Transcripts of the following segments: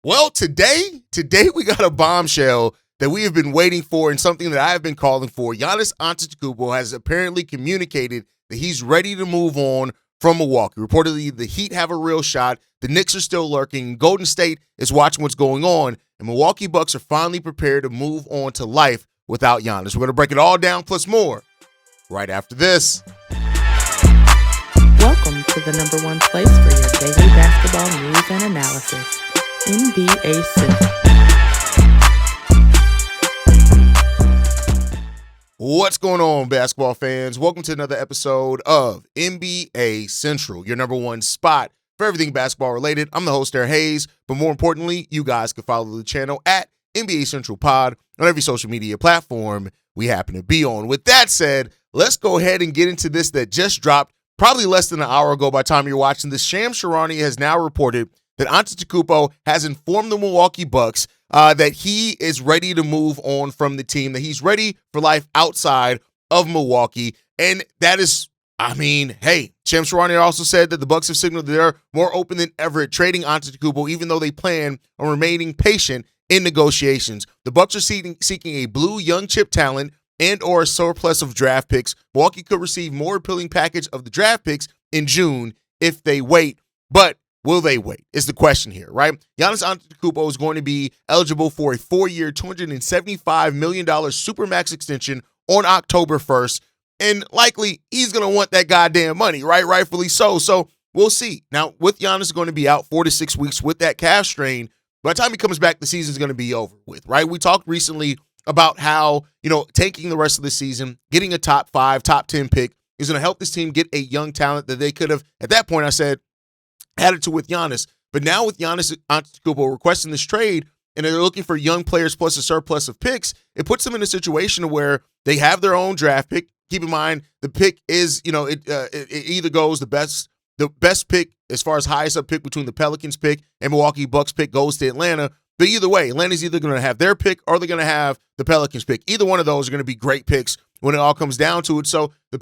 Well, today we got a bombshell that we have been waiting for and something that I have been calling for. Giannis Antetokounmpo has apparently communicated that he's ready to move on from Milwaukee. Reportedly, the Heat have a real shot. The Knicks are still lurking. Golden State is watching what's going on. And Milwaukee Bucks are finally prepared to move on to life without Giannis. We're going to break it all down plus more right after this. Welcome to the number one place for your daily basketball news and analysis, NBA Central. What's going on, basketball fans? Welcome to another episode of NBA Central, your number one spot for everything basketball related. I'm the host, Eric Hayes, but more importantly, you guys can follow the channel at NBA Central Pod on every social media platform we happen to be on. With that said, let's go ahead and get into this that just dropped probably less than an hour ago by the time you're watching this. Shams Charania has now reported that Antetokounmpo has informed the Milwaukee Bucks that he is ready to move on from the team, that he's ready for life outside of Milwaukee. And that is, hey, Shams Charania also said that the Bucks have signaled that they're more open than ever at trading Antetokounmpo, even though they plan on remaining patient in negotiations. The Bucks are seeking a blue young chip talent and or a surplus of draft picks. Milwaukee could receive more appealing package of the draft picks in June if they wait. But will they wait is the question here, right? Giannis Antetokounmpo is going to be eligible for a 4-year, $275 million supermax extension on October 1st. And likely he's going to want that goddamn money, right? Rightfully so. So we'll see. Now, with Giannis going to be out 4 to 6 weeks with that calf strain, by the time he comes back, the season's going to be over with, right? We talked recently about how, tanking the rest of the season, getting a top 5, top 10 pick is going to help this team get a young talent that they could have, at that point I said, added to with Giannis. But now with Giannis Antetokounmpo requesting this trade and they're looking for young players plus a surplus of picks, it puts them in a situation where they have their own draft pick. Keep in mind, the pick is, it either goes the best pick as far as highest up pick between the Pelicans pick and Milwaukee Bucks pick goes to Atlanta. But either way, Atlanta's either going to have their pick or they're going to have the Pelicans pick. Either one of those are going to be great picks when it all comes down to it. So the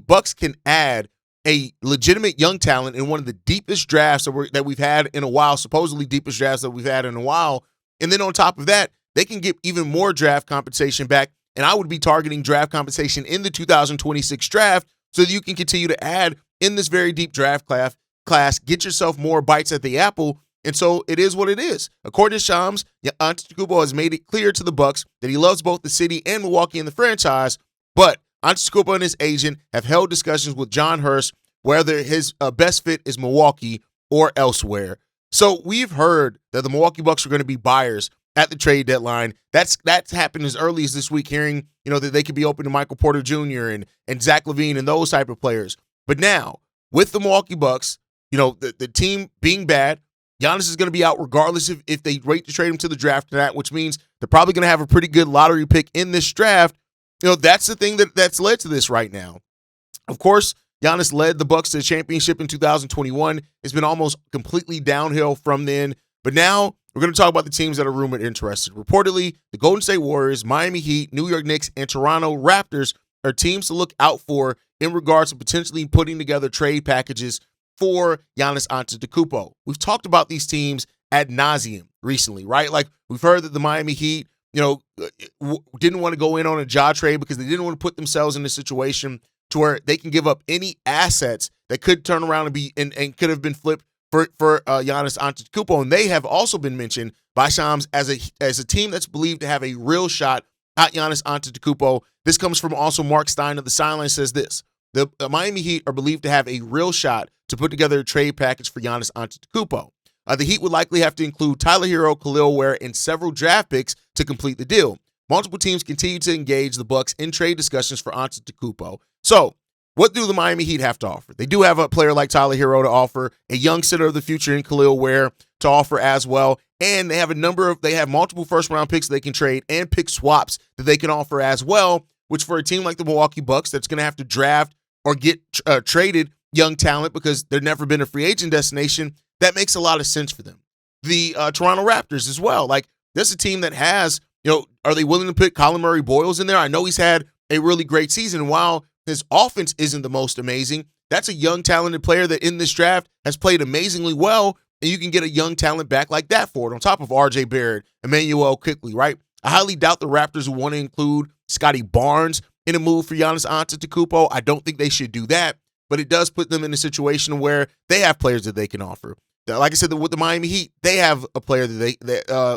Bucks can add a legitimate young talent in one of the deepest drafts that we've had in a while, supposedly deepest drafts that we've had in a while. And then on top of that, they can get even more draft compensation back. And I would be targeting draft compensation in the 2026 draft so that you can continue to add in this very deep draft class, get yourself more bites at the apple. And so it is what it is. According to Shams, Antetokounmpo has made it clear to the Bucks that he loves both the city and Milwaukee and the franchise, but Antetokounmpo and his agent have held discussions with John Hurst whether his best fit is Milwaukee or elsewhere. So we've heard that the Milwaukee Bucks are going to be buyers at the trade deadline. That's happened as early as this week, hearing that they could be open to Michael Porter Jr. and Zach LaVine and those type of players. But now with the Milwaukee Bucks, the team being bad, Giannis is going to be out regardless if they wait to trade him to the draft tonight, which means they're probably going to have a pretty good lottery pick in this draft. That's the thing that's led to this right now. Of course, Giannis led the Bucks to the championship in 2021. It's been almost completely downhill from then. But now we're going to talk about the teams that are rumored interested. Reportedly, the Golden State Warriors, Miami Heat, New York Knicks, and Toronto Raptors are teams to look out for in regards to potentially putting together trade packages for Giannis Antetokounmpo. We've talked about these teams ad nauseum recently, right? Like we've heard that the Miami Heat, didn't want to go in on a Ja trade because they didn't want to put themselves in a situation to where they can give up any assets that could turn around and be and could have been flipped for Giannis Antetokounmpo. And they have also been mentioned by Shams as a team that's believed to have a real shot at Giannis Antetokounmpo. This comes from also Mark Stein of the Sideline says this. The Miami Heat are believed to have a real shot to put together a trade package for Giannis Antetokounmpo. The Heat would likely have to include Tyler Hero, Khalil Ware, and several draft picks to complete the deal. Multiple teams continue to engage the Bucks in trade discussions for Antetokounmpo. So, what do the Miami Heat have to offer? They do have a player like Tyler Hero to offer, a young center of the future in Khalil Ware to offer as well, and they have multiple first-round picks they can trade and pick swaps that they can offer as well, which for a team like the Milwaukee Bucks that's going to have to draft or get traded young talent because they've never been a free agent destination, that makes a lot of sense for them. The Toronto Raptors as well. Like, that's a team that has, are they willing to put Colin Murray Boyles in there? I know he's had a really great season. And while his offense isn't the most amazing, that's a young, talented player that in this draft has played amazingly well and you can get a young talent back like that for it on top of R.J. Barrett, Emmanuel Quickley, right? I highly doubt the Raptors will want to include Scotty Barnes in a move for Giannis Antetokounmpo. I don't think they should do that, but it does put them in a situation where they have players that they can offer. Like I said, with the Miami Heat, they have a player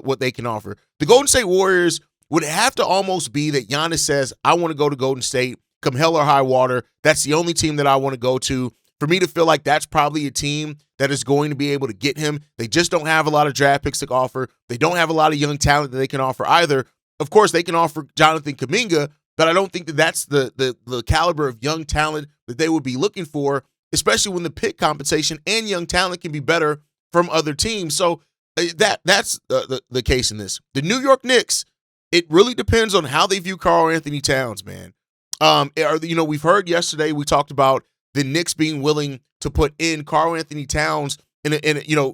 what they can offer. The Golden State Warriors would have to almost be that Giannis says, I want to go to Golden State, come hell or high water. That's the only team that I want to go to. For me to feel like that's probably a team that is going to be able to get him. They just don't have a lot of draft picks to offer. They don't have a lot of young talent that they can offer either. Of course, they can offer Jonathan Kuminga, but I don't think that that's the caliber of young talent that they would be looking for, especially when the pick compensation and young talent can be better from other teams. So that's the case in this. The New York Knicks, it really depends on how they view Karl Anthony Towns, man. We've heard yesterday, we talked about the Knicks being willing to put in Karl Anthony Towns and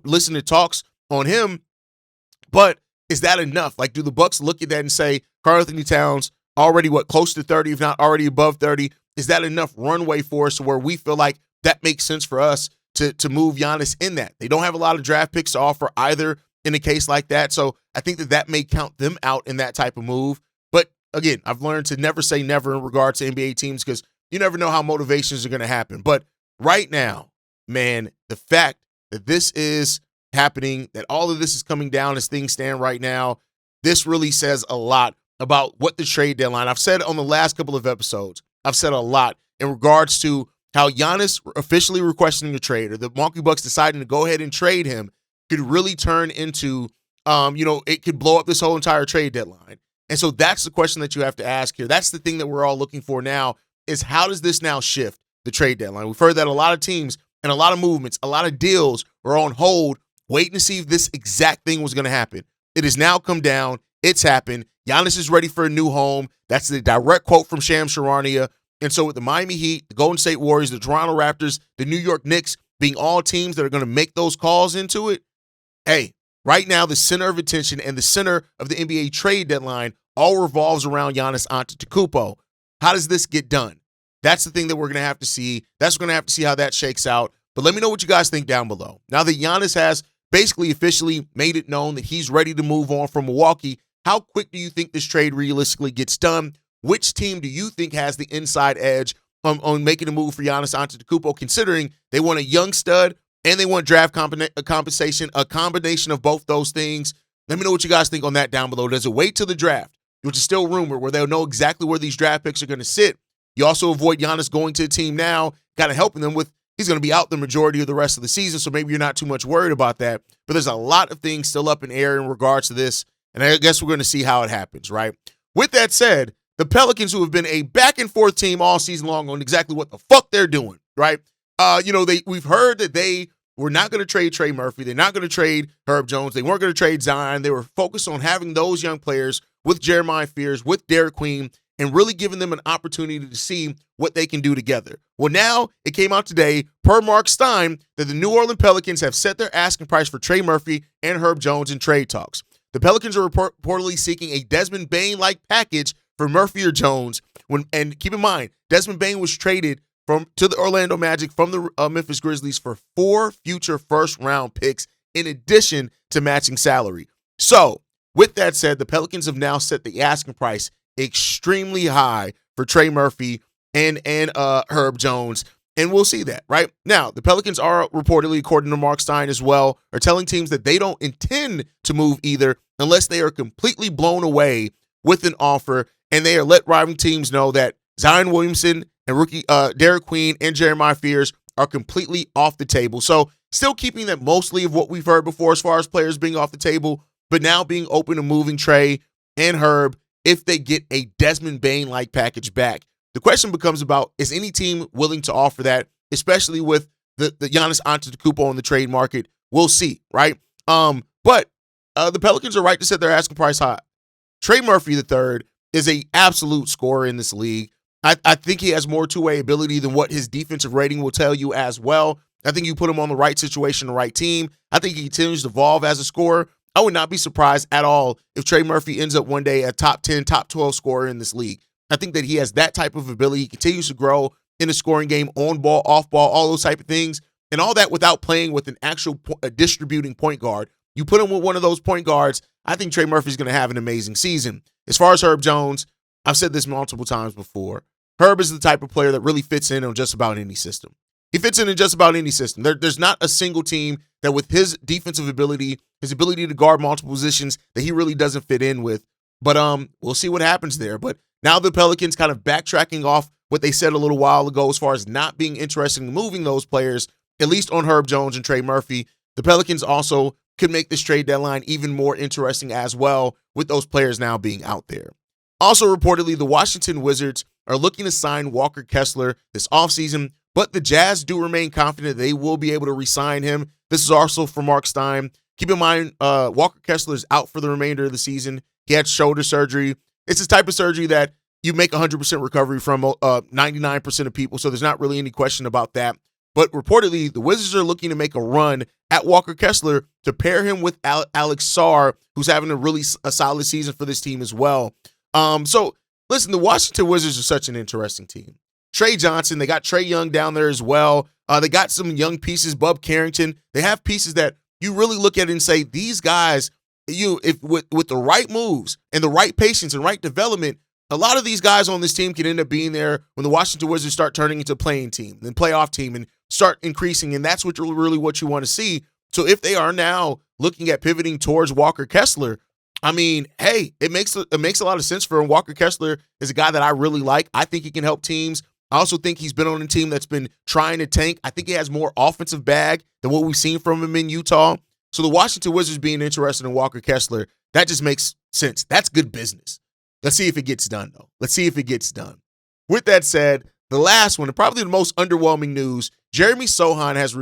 listen to talks on him. But is that enough? Like, do the Bucks look at that and say, Karl Anthony Towns already close to 30, if not already above 30? Is that enough runway for us where we feel like that makes sense for us to move Giannis in that? They don't have a lot of draft picks to offer either in a case like that. So I think that may count them out in that type of move. But again, I've learned to never say never in regards to NBA teams because you never know how motivations are going to happen. But right now, man, the fact that this is happening, that all of this is coming down as things stand right now, this really says a lot about what the trade deadline. I've said on the last couple of episodes, I've said a lot in regards to how Giannis officially requesting a trade or the Milwaukee Bucks deciding to go ahead and trade him could really turn into, it could blow up this whole entire trade deadline. And so that's the question that you have to ask here. That's the thing that we're all looking for now is how does this now shift the trade deadline? We've heard that a lot of teams and a lot of movements, a lot of deals were on hold, waiting to see if this exact thing was going to happen. It has now come down. It's happened. Giannis is ready for a new home. That's the direct quote from Shams Charania. And so with the Miami Heat, the Golden State Warriors, the Toronto Raptors, the New York Knicks being all teams that are going to make those calls into it, hey, right now the center of attention and the center of the NBA trade deadline all revolves around Giannis Antetokounmpo. How does this get done? That's the thing that we're going to have to see. We're going to have to see how that shakes out. But let me know what you guys think down below. Now that Giannis has basically officially made it known that he's ready to move on from Milwaukee, how quick do you think this trade realistically gets done? Which team do you think has the inside edge on making a move for Giannis Antetokounmpo, considering they want a young stud and they want draft compensation, a combination of both those things? Let me know what you guys think on that down below. Does it wait till the draft, which is still rumored, where they'll know exactly where these draft picks are going to sit? You also avoid Giannis going to a team now, kind of helping them with, he's going to be out the majority of the rest of the season, so maybe you're not too much worried about that. But there's a lot of things still up in air in regards to this, and I guess we're going to see how it happens, right? With that said, the Pelicans, who have been a back-and-forth team all season long on exactly what the fuck they're doing, right? We've heard that they were not going to trade Trey Murphy. They're not going to trade Herb Jones. They weren't going to trade Zion. They were focused on having those young players with Jeremiah Fears, with Derek Queen, and really giving them an opportunity to see what they can do together. Well, now it came out today, per Mark Stein, that the New Orleans Pelicans have set their asking price for Trey Murphy and Herb Jones in trade talks. The Pelicans are reportedly seeking a Desmond Bane-like package for Murphy or Jones. And keep in mind, Desmond Bane was traded to the Orlando Magic from the Memphis Grizzlies for 4 future first-round picks in addition to matching salary. So, with that said, the Pelicans have now set the asking price extremely high for Trey Murphy and Herb Jones, and we'll see that, right? Now, the Pelicans are reportedly, according to Mark Stein as well, are telling teams that they don't intend to move either unless they are completely blown away with an offer, and they are let rival teams know that Zion Williamson and rookie Derek Queen and Jeremiah Fears are completely off the table. So still keeping that mostly of what we've heard before as far as players being off the table, but now being open to moving Trey and Herb if they get a Desmond Bane-like package back. The question becomes about, is any team willing to offer that, especially with the Giannis Antetokounmpo on the trade market? We'll see, right? But the Pelicans are right to set their asking price high. Trey Murphy III is an absolute scorer in this league. I think he has more two-way ability than what his defensive rating will tell you as well. I think you put him on the right situation, the right team. I think he continues to evolve as a scorer. I would not be surprised at all if Trey Murphy ends up one day a top 10, top 12 scorer in this league. I think that he has that type of ability. He continues to grow in the scoring game, on ball, off ball, all those type of things. And all that without playing with an actual distributing point guard. You put him with one of those point guards, I think Trey Murphy's going to have an amazing season. As far as Herb Jones, I've said this multiple times before. Herb is the type of player that really fits in on just about any system. He fits in just about any system. There's not a single team that with his defensive ability, his ability to guard multiple positions, that he really doesn't fit in with. But we'll see what happens there. But now the Pelicans kind of backtracking off what they said a little while ago as far as not being interested in moving those players, at least on Herb Jones and Trey Murphy. The Pelicans also could make this trade deadline even more interesting as well with those players now being out there. Also reportedly, the Washington Wizards are looking to sign Walker Kessler this offseason, but the Jazz do remain confident they will be able to re-sign him. This is also from Mark Stein. Keep in mind, Walker Kessler is out for the remainder of the season. He had shoulder surgery. It's this type of surgery that you make 100% recovery from 99% of people, so there's not really any question about that. But reportedly, the Wizards are looking to make a run at Walker Kessler to pair him with Alex Sarr, who's having a solid season for this team as well. So, listen, the Washington Wizards are such an interesting team. Trey Johnson, they got Trae Young down there as well. They got some young pieces, Bub Carrington. They have pieces that you really look at and say, these guys, if with the right moves and the right patience and right development, a lot of these guys on this team can end up being there when the Washington Wizards start turning into a playing team, then playoff team, and start increasing, and that's really what you want to see. So if they are now looking at pivoting towards Walker Kessler, I mean, hey, it makes a lot of sense for him. Walker Kessler is a guy that I really like. I think he can help teams. I also think he's been on a team that's been trying to tank. I think he has more offensive bag than what we've seen from him in Utah. So the Washington Wizards being interested in Walker Kessler, that just makes sense. That's good business. Let's see if it gets done, though. Let's see if it gets done. With that said, the last one, and probably the most underwhelming news, Jeremy Sochan has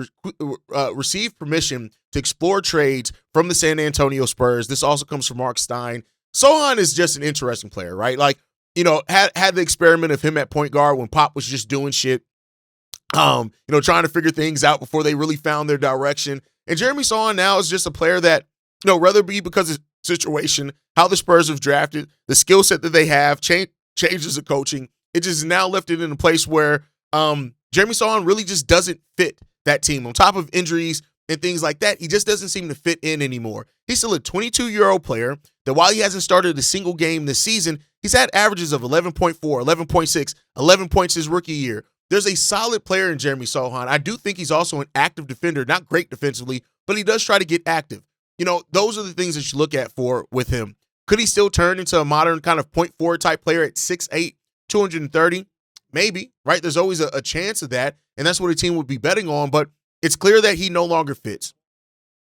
received permission to explore trades from the San Antonio Spurs. This also comes from Mark Stein. Sohan is just an interesting player, right? Like, had the experiment of him at point guard when Pop was just doing shit, trying to figure things out before they really found their direction. And Jeremy Sochan now is just a player that, whether it be because of the situation, how the Spurs have drafted, the skill set that they have, changes of coaching, it just now left it in a place where Jeremy Sochan really just doesn't fit that team. On top of injuries and things like that, he just doesn't seem to fit in anymore. He's still a 22-year-old player that while he hasn't started a single game this season, he's had averages of 11.4, 11.6, 11 points his rookie year. There's a solid player in Jeremy Sochan. I do think he's also an active defender, not great defensively, but he does try to get active. Those are the things that you look at with him. Could he still turn into a modern kind of point forward type player at 6'8", 230? Maybe, right? There's always a chance of that, and that's what a team would be betting on, but it's clear that he no longer fits.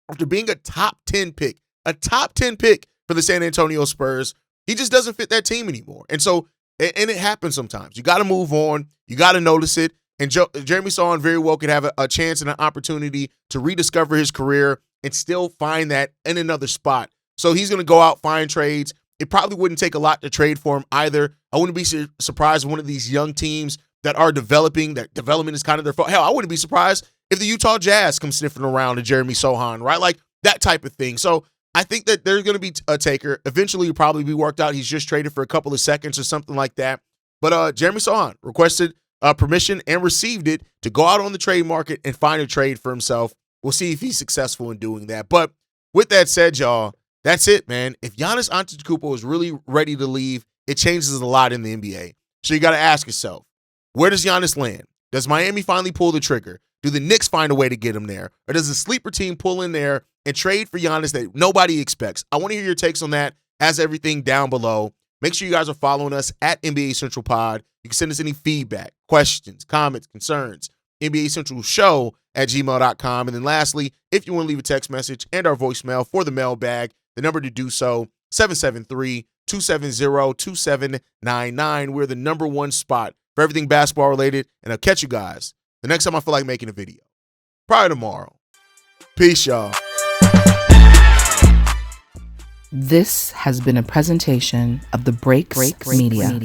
After being a top 10 pick for the San Antonio Spurs, he just doesn't fit that team anymore. And so, and it happens sometimes. You got to move on. You got to notice it. And Jeremy Sochan very well could have a chance and an opportunity to rediscover his career and still find that in another spot. So he's going to go out, find trades. It probably wouldn't take a lot to trade for him either. I wouldn't be surprised if one of these young teams that are developing, that development is kind of their fault. Hell, I wouldn't be surprised if the Utah Jazz come sniffing around to Jeremy Sochan, right? Like that type of thing. So I think that there's going to be a taker. Eventually, it'll probably be worked out. He's just traded for a couple of seconds or something like that. But Jeremy Sochan requested permission and received it to go out on the trade market and find a trade for himself. We'll see if he's successful in doing that. But with that said, y'all, that's it, man. If Giannis Antetokounmpo is really ready to leave, it changes a lot in the NBA. So you got to ask yourself, where does Giannis land? Does Miami finally pull the trigger? Do the Knicks find a way to get him there? Or does the sleeper team pull in there and trade for Giannis that nobody expects? I want to hear your takes on that, as everything down below. Make sure you guys are following us at NBA Central Pod. You can send us any feedback, questions, comments, concerns, NBA Central Show at gmail.com. And then lastly, if you want to leave a text message and our voicemail for the mailbag, the number to do so, 773-270-2799. We're the number one spot for everything basketball related. And I'll catch you guys the next time I feel like making a video. Probably tomorrow. Peace, y'all. This has been a presentation of the Breaks Media.